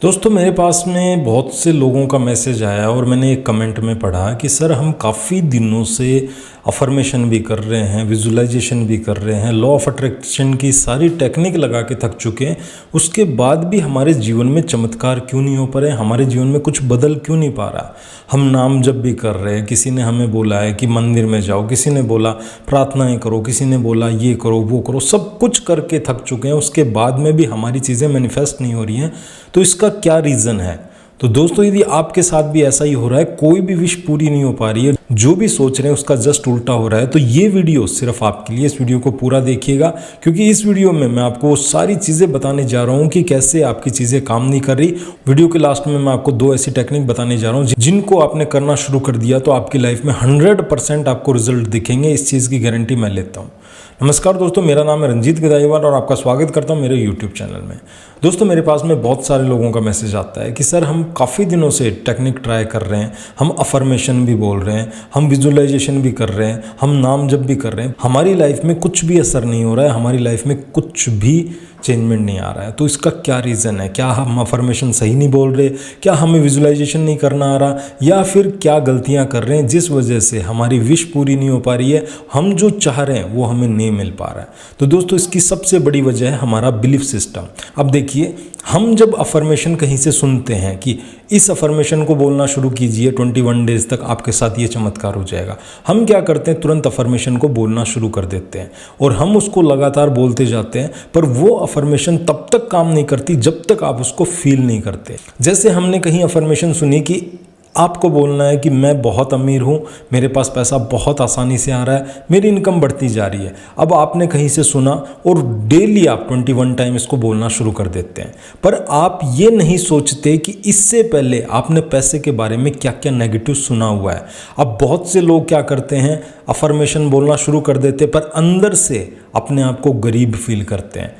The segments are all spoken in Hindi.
दोस्तों मेरे पास में बहुत से लोगों का मैसेज आया और मैंने एक कमेंट में पढ़ा कि सर हम काफ़ी दिनों से अफर्मेशन भी कर रहे हैं, विजुअलाइजेशन भी कर रहे हैं, लॉ ऑफ अट्रैक्शन की सारी टेक्निक लगा के थक चुके हैं, उसके बाद भी हमारे जीवन में चमत्कार क्यों नहीं हो पा रहे, हमारे जीवन में कुछ बदल क्यों नहीं पा रहा। हम नाम जप भी कर रहे हैं, किसी ने हमें बोला है कि मंदिर में जाओ, किसी ने बोला प्रार्थनाएं करो, किसी ने बोला ये करो वो करो, सब कुछ करके थक चुके हैं, उसके बाद में भी हमारी चीज़ें मैनिफेस्ट नहीं हो रही हैं। तो इसका क्या रीज़न है? तो दोस्तों यदि आपके साथ भी ऐसा ही हो रहा है, कोई भी विश पूरी नहीं हो पा रही है, जो भी सोच रहे हैं उसका जस्ट उल्टा हो रहा है, तो ये वीडियो सिर्फ आपके लिए, इस वीडियो को पूरा देखिएगा, क्योंकि इस वीडियो में मैं आपको सारी चीज़ें बताने जा रहा हूँ कि कैसे आपकी चीज़ें काम नहीं कर रही। वीडियो के लास्ट में मैं आपको 2 ऐसी टेक्निक बताने जा रहा हूँ जिनको आपने करना शुरू कर दिया तो आपकी लाइफ में 100% आपको रिजल्ट दिखेंगे। इस चीज़ की गारंटी मैं लेता हूँ। नमस्कार दोस्तों, मेरा नाम है रंजीत गदाईवाल और आपका स्वागत करता हूं मेरे YouTube चैनल में। दोस्तों मेरे पास में बहुत सारे लोगों का मैसेज आता है कि सर हम काफ़ी दिनों से टेक्निक ट्राई कर रहे हैं, हम अफर्मेशन भी बोल रहे हैं, हम विजुअलाइजेशन भी कर रहे हैं, हम नाम जप भी कर रहे हैं, हमारी लाइफ में कुछ भी असर नहीं हो रहा है, हमारी लाइफ में कुछ भी चेंजमेंट नहीं आ रहा है। तो इसका क्या रीज़न है? क्या हम अफर्मेशन सही नहीं बोल रहे, क्या हमें विजुअलाइजेशन नहीं करना आ रहा, या फिर क्या गलतियां कर रहे हैं जिस वजह से हमारी विश पूरी नहीं हो पा रही है, हम जो चाह रहे हैं वो हमें नहीं मिल पा रहा है। तो दोस्तों इसकी सबसे बड़ी वजह है हमारा बिलीफ सिस्टम। अब देखिए, हम जब अफर्मेशन कहीं से सुनते हैं कि इस अफर्मेशन को बोलना शुरू कीजिए, 21 डेज तक आपके साथ ये चमत्कार हो जाएगा, हम क्या करते हैं, तुरंत अफर्मेशन को बोलना शुरू कर देते हैं और हम उसको लगातार बोलते जाते हैं, पर वो अफर्मेशन तब तक काम नहीं करती जब तक आप उसको फील नहीं करते। जैसे हमने कहीं अफर्मेशन सुनी कि आपको बोलना है कि मैं बहुत अमीर हूँ, मेरे पास पैसा बहुत आसानी से आ रहा है, मेरी इनकम बढ़ती जा रही है। अब आपने कहीं से सुना और डेली आप 21 टाइम इसको बोलना शुरू कर देते हैं, पर आप ये नहीं सोचते कि इससे पहले आपने पैसे के बारे में क्या क्या नेगेटिव सुना हुआ है। अब बहुत से लोग क्या करते हैं, अफर्मेशन बोलना शुरू कर देते पर अंदर से अपने आप को गरीब फील करते हैं।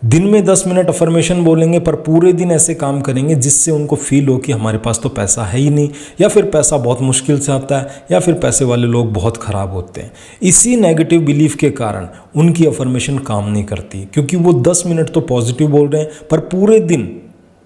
दिन में 10 मिनट अफर्मेशन बोलेंगे पर पूरे दिन ऐसे काम करेंगे जिससे उनको फील हो कि हमारे पास तो पैसा है ही नहीं, या फिर पैसा बहुत मुश्किल से आता है, या फिर पैसे वाले लोग बहुत ख़राब होते हैं। इसी नेगेटिव बिलीफ के कारण उनकी अफर्मेशन काम नहीं करती, क्योंकि वो 10 मिनट तो पॉजिटिव बोल रहे हैं पर पूरे दिन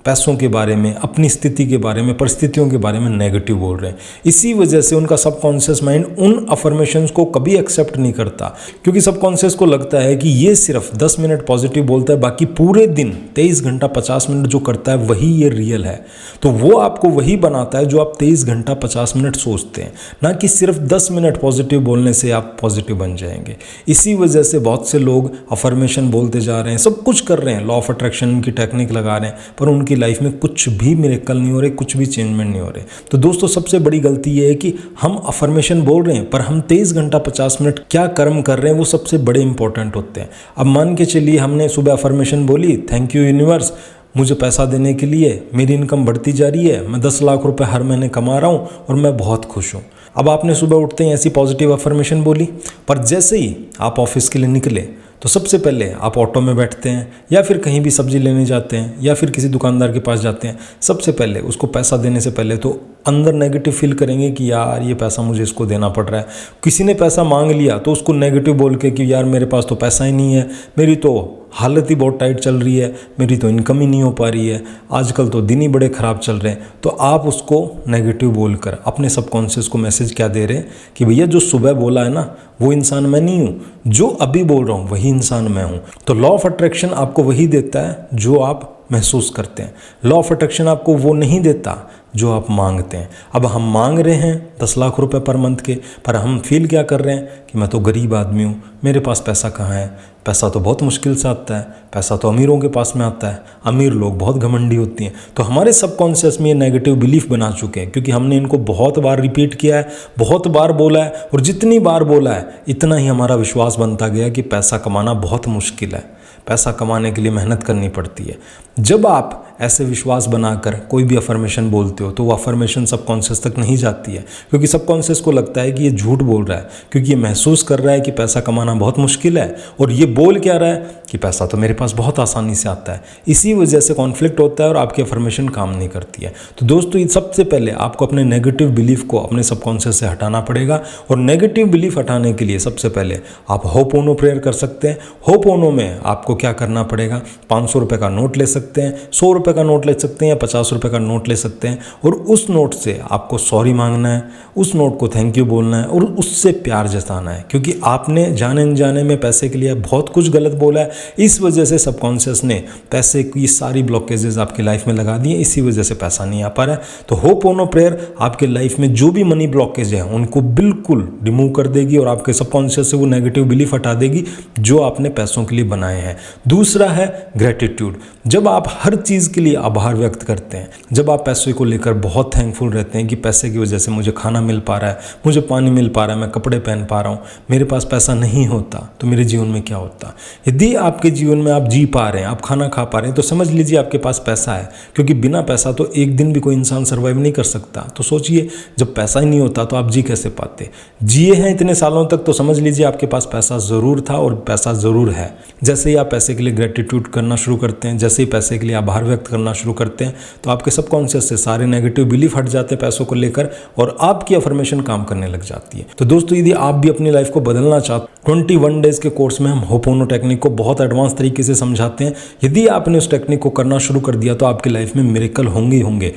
पैसों के बारे में, अपनी स्थिति के बारे में, परिस्थितियों के बारे में नेगेटिव बोल रहे हैं। इसी वजह से उनका सबकॉन्शियस माइंड उन अफर्मेशंस को कभी एक्सेप्ट नहीं करता, क्योंकि सबकॉन्शियस को लगता है कि ये सिर्फ 10 मिनट पॉजिटिव बोलता है, बाकी पूरे दिन 23 घंटा 50 मिनट जो करता है वही ये रियल है। तो वो आपको वही बनाता है जो आप 23 घंटा 50 मिनट सोचते हैं, ना कि सिर्फ 10 मिनट पॉजिटिव बोलने से आप पॉजिटिव बन जाएंगे। इसी वजह से बहुत से लोग अफर्मेशन बोलते जा रहे हैं, सब कुछ कर रहे हैं, लॉ ऑफ अट्रैक्शन की टेक्निक लगा रहे हैं, पर उनकी लाइफ में कुछ भी मिरेकल नहीं हो रहे, कुछ भी चेंजमेंट नहीं हो रहे। तो दोस्तों सबसे बड़ी गलती ये है कि हम अफर्मेशन बोल रहे हैं पर हम 23 घंटा 50 मिनट क्या कर्म कर रहे हैं वो सबसे बड़े इंपॉर्टेंट होते हैं। अब मान के चलिए हमने सुबह अफर्मेशन बोली, थैंक यू यूनिवर्स मुझे पैसा देने के लिए, मेरी इनकम बढ़ती जा रही है, मैं 10 लाख रुपए हर महीने कमा रहा हूँ और मैं बहुत खुश हूँ। अब आपने सुबह उठते ही ऐसी पॉजिटिव अफर्मेशन बोली, पर जैसे ही आप ऑफिस के लिए निकले तो सबसे पहले आप ऑटो में बैठते हैं, या फिर कहीं भी सब्जी लेने जाते हैं, या फिर किसी दुकानदार के पास जाते हैं, सबसे पहले उसको पैसा देने से पहले तो अंदर नेगेटिव फील करेंगे कि यार ये पैसा मुझे इसको देना पड़ रहा है। किसी ने पैसा मांग लिया तो उसको नेगेटिव बोल के कि यार मेरे पास तो पैसा ही नहीं है, मेरी तो हालत ही बहुत टाइट चल रही है, मेरी तो इनकम ही नहीं हो पा रही है, आजकल तो दिन ही बड़े ख़राब चल रहे हैं। तो आप उसको नेगेटिव बोलकर अपने सबकॉन्शियस को मैसेज क्या दे रहे हैं कि भैया जो सुबह बोला है ना वो इंसान मैं नहीं हूँ, जो अभी बोल रहा हूँ वही इंसान मैं हूँ। तो लॉ ऑफ अट्रैक्शन आपको वही देता है जो आप महसूस करते हैं। लॉ ऑफ अट्रैक्शन आपको वो नहीं देता जो आप मांगते हैं। अब हम मांग रहे हैं 10 लाख रुपए पर मंथ के, पर हम फील क्या कर रहे हैं कि मैं तो गरीब आदमी हूँ, मेरे पास पैसा कहाँ है, पैसा तो बहुत मुश्किल से आता है, पैसा तो अमीरों के पास में आता है, अमीर लोग बहुत घमंडी होती हैं। तो हमारे सबकॉन्शियस में ये नेगेटिव बिलीफ बना चुके हैं, क्योंकि हमने इनको बहुत बार रिपीट किया है, बहुत बार बोला है, और जितनी बार बोला है इतना ही हमारा विश्वास बनता गया कि पैसा कमाना बहुत मुश्किल है, पैसा कमाने के लिए मेहनत करनी पड़ती है। जब आप ऐसे विश्वास बनाकर कोई भी अफर्मेशन बोलते हो तो वो अफर्मेशन सबकॉन्शियस तक नहीं जाती है, क्योंकि सबकॉन्शियस को लगता है कि ये झूठ बोल रहा है, क्योंकि ये महसूस कर रहा है कि पैसा कमाना बहुत मुश्किल है, और ये बोल क्या रहा है कि पैसा तो मेरे पास बहुत आसानी से आता है। इसी वजह से कॉन्फ्लिक्ट होता है और आपकी अफर्मेशन काम नहीं करती है। तो दोस्तों सबसे पहले आपको अपने नेगेटिव बिलीफ को अपने सबकॉन्शियस से हटाना पड़ेगा, और नेगेटिव बिलीफ हटाने के लिए सबसे पहले आप होपोनो प्रेयर कर सकते हैं। होपोनो में आपको क्या करना पड़ेगा, 500 रुपये का नोट ले सकते हैं, 100 रुपये रुपए का नोट ले सकते हैं या 50 रुपए का नोट ले सकते हैं, और उस नोट से आपको सॉरी मांगना है, उस नोट को थैंक यू बोलना है और उससे प्यार जताना है, क्योंकि आपने जाने अनजाने में पैसे के लिए बहुत कुछ गलत बोला है। इस वजह से सबकॉन्शियस ने पैसे की सारी ब्लॉकेजेस आपकी लाइफ में लगा दी है, इसी वजह से पैसा नहीं आ पा रहा है। तो होपोनो प्रेयर आपके लाइफ में जो भी मनी ब्लॉकेज है उनको बिल्कुल रिमूव कर देगी और आपके सबकॉन्शियस से वो नेगेटिव बिलीफ हटा देगी जो आपने पैसों के लिए बनाए हैं। दूसरा है ग्रेटिट्यूड। जब आप हर चीज़ के लिए आभार व्यक्त करते हैं, जब आप पैसे को लेकर बहुत थैंकफुल रहते हैं कि पैसे की वजह से मुझे खाना मिल पा रहा है, मुझे पानी मिल पा रहा है, मैं कपड़े पहन पा रहा हूँ, मेरे पास पैसा नहीं होता तो मेरे जीवन में क्या होता। यदि आपके जीवन में आप जी पा रहे हैं, आप खाना खा पा रहे हैं, तो समझ लीजिए आपके पास पैसा है, क्योंकि बिना पैसा तो एक दिन भी कोई इंसान सर्वाइव नहीं कर सकता। तो सोचिए, जब पैसा ही नहीं होता तो आप जी कैसे पाते। जिए हैं इतने सालों तक तो समझ लीजिए आपके पास पैसा ज़रूर था और पैसा ज़रूर है। जैसे ही आप पैसे के लिए ग्रेटिट्यूड करना शुरू करते हैं, जैसे ही पैसे के लिए आभार व्यक्त करना शुरू करते हैं, तो आपके सबकॉन्शियस से सारे नेगेटिव बिलीफ हट जाते हैं पैसों को लेकर और आपकी अफर्मेशन काम करने लग जाती है। तो दोस्तों, यदि आप भी अपनी लाइफ को बदलना चाहते, 21 डेज के कोर्स में हम होपोनो टेक्निक को बहुत एडवांस तरीके से समझाते हैं। यदि आपने उस टेक्निक को करना शुरू कर दिया तो आपकी लाइफ में मिरेकल होंगे ही होंगे।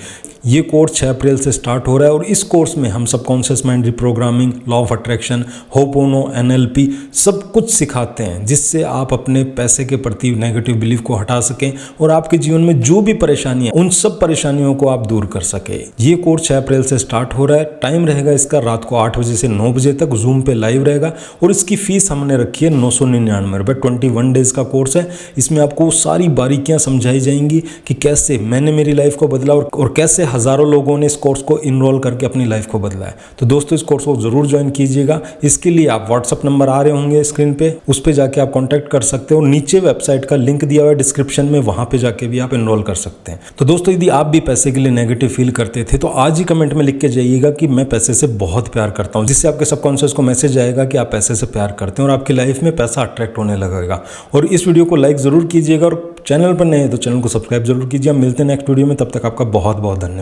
ये कोर्स 6 अप्रैल से स्टार्ट हो रहा है और इस कोर्स में हम subconscious mind reprogramming, law of attraction, Hooponopono, NLP सब कुछ सिखाते हैं, जिससे आप अपने पैसे के प्रति नेगेटिव बिलीफ को हटा सकें और आपके जीवन में जो भी परेशानी है उन सब परेशानियों को आप दूर कर सके। ये कोर्स 6 अप्रैल से स्टार्ट हो रहा है। टाइम रहेगा इसका रात को 8 बजे से 9 बजे तक, जूम पे लाइव रहेगा और इसकी फीस हमने रखी है 999 रुपये। 21 डेज का कोर्स है। इसमें आपको सारी बारीकियां समझाई जाएंगी कि कैसे मैंने मेरी लाइफ को बदला और कैसे हजारों लोगों ने इस कोर्स को इनरोल करके अपनी लाइफ को बदला है। तो दोस्तों, इस कोर्स को जरूर ज्वाइन कीजिएगा। इसके लिए आप व्हाट्सअप नंबर आ रहे होंगे स्क्रीन पे, उस पे जाके आप कांटेक्ट कर सकते हो। नीचे वेबसाइट का लिंक दिया हुआ है डिस्क्रिप्शन में, वहां पे जाके भी आप इनरोल कर सकते हैं। तो दोस्तों, यदि आप भी पैसे के लिए नेगेटिव फील करते थे तो आज ही कमेंट में लिख के जाइएगा कि मैं पैसे से बहुत प्यार करता हूं, जिससे आपके सबकॉन्शियस को मैसेज आएगा कि आप पैसे से प्यार करते हैं और आपकी लाइफ में पैसा अट्रैक्ट होने लगेगा। और इस वीडियो को लाइक जरूर कीजिएगा और चैनल पर नए हैं तो चैनल को सब्सक्राइब जरूर कीजिए। हम मिलते हैं नेक्स्ट वीडियो में, तब तक आपका बहुत बहुत धन्यवाद।